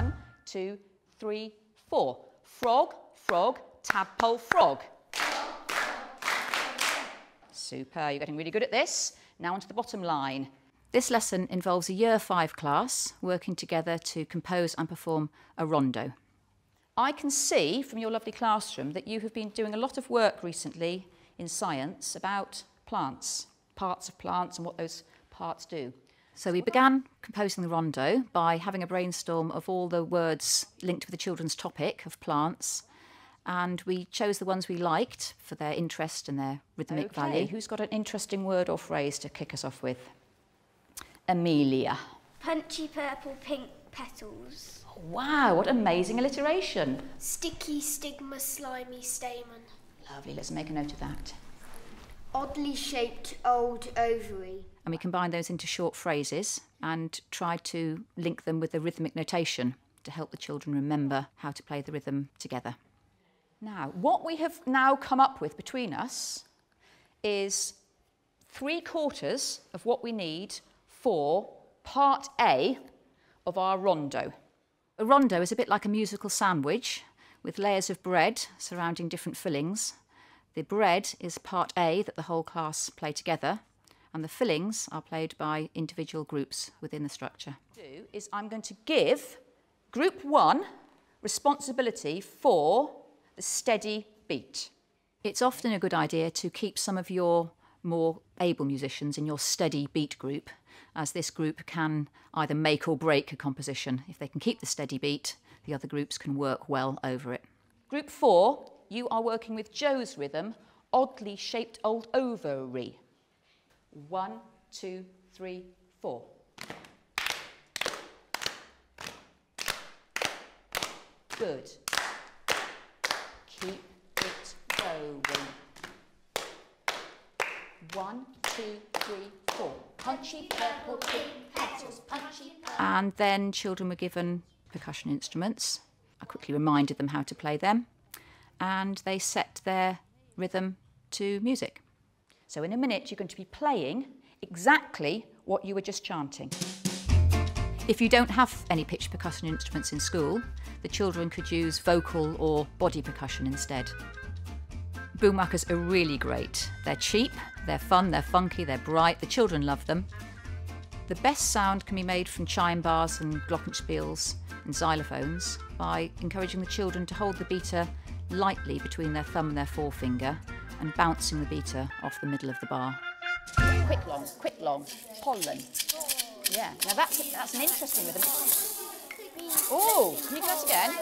1, 2, 3, 4. Frog, frog, tadpole, frog. Super, you're getting really good at this. Now onto the bottom line. This lesson involves a Year 5 class working together to compose and perform a rondo. I can see from your lovely classroom that you have been doing a lot of work recently in science about plants, parts of plants and what those parts do. So we began composing the rondo by having a brainstorm of all the words linked with the children's topic of plants, and we chose the ones we liked for their interest and their rhythmic value. Who's got an interesting word or phrase to kick us off with? Amelia. Punchy purple pink petals. Oh, wow, what amazing alliteration. Sticky stigma slimy stamen. Lovely, let's make a note of that. Oddly shaped old ovary. And we combined those into short phrases and tried to link them with the rhythmic notation to help the children remember how to play the rhythm together. Now, what we have now come up with between us is 3/4 of what we need for part A of our rondo. A rondo is a bit like a musical sandwich with layers of bread surrounding different fillings. The bread is part A that the whole class play together, and the fillings are played by individual groups within the structure. What I'm going to do is I'm going to give group 1 responsibility for the steady beat. It's often a good idea to keep some of your more able musicians in your steady beat group, as this group can either make or break a composition. If they can keep the steady beat, the other groups can work well over it. Group 4, you are working with Joe's rhythm, oddly shaped old ovary. 1, 2, 3, 4. Good. Keep it going. 1, 2, 3, 4. Punchy purple pink petals, punchy purple. And then children were given percussion instruments. I quickly reminded them how to play them, and they set their rhythm to music. So in a minute you're going to be playing exactly what you were just chanting. If you don't have any pitch percussion instruments in school, the children could use vocal or body percussion instead. Boomwhackers are really great. They're cheap, they're fun, they're funky, they're bright. The children love them. The best sound can be made from chime bars and glockenspiels and xylophones by encouraging the children to hold the beater lightly between their thumb and their forefinger and bouncing the beater off the middle of the bar. Quick long, pollen. Yeah, now that's an interesting rhythm. Oh, can you do that again?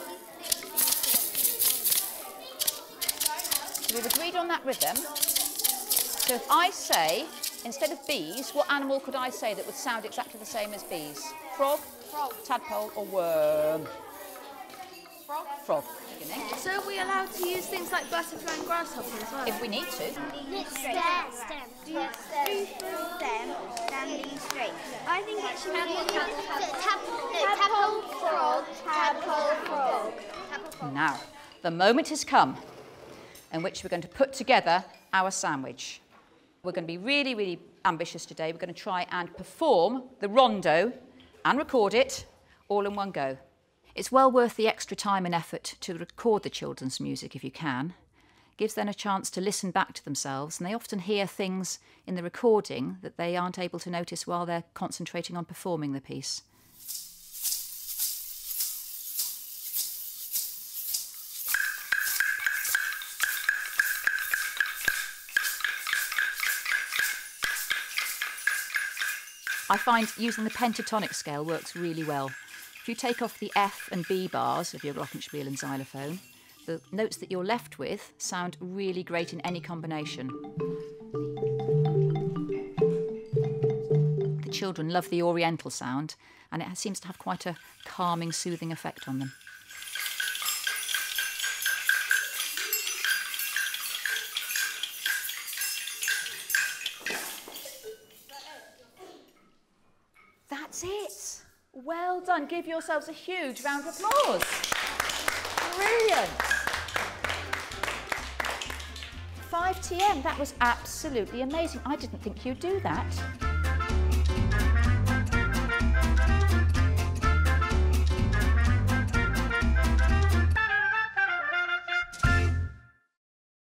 So we've agreed on that rhythm. So if I say, instead of bees, what animal could I say that would sound exactly the same as bees? Frog, tadpole or worm? Frog. So are we allowed to use things like butterfly and grasshopper as well? If we need to. Stem. Do stem, standing straight. I think it should be tadpole, frog. Now, the moment has come in which we're going to put together our sandwich. We're going to be really, really ambitious today. We're going to try and perform the rondo and record it all in one go. It's well worth the extra time and effort to record the children's music if you can. It gives them a chance to listen back to themselves, and they often hear things in the recording that they aren't able to notice while they're concentrating on performing the piece. I find using the pentatonic scale works really well. If you take off the F and B bars of your glockenspiel and xylophone, the notes that you're left with sound really great in any combination. The children love the oriental sound, and it seems to have quite a calming, soothing effect on them. That's it. Well done. Give yourselves a huge round of applause. Brilliant. 5 TM, that was absolutely amazing. I didn't think you'd do that.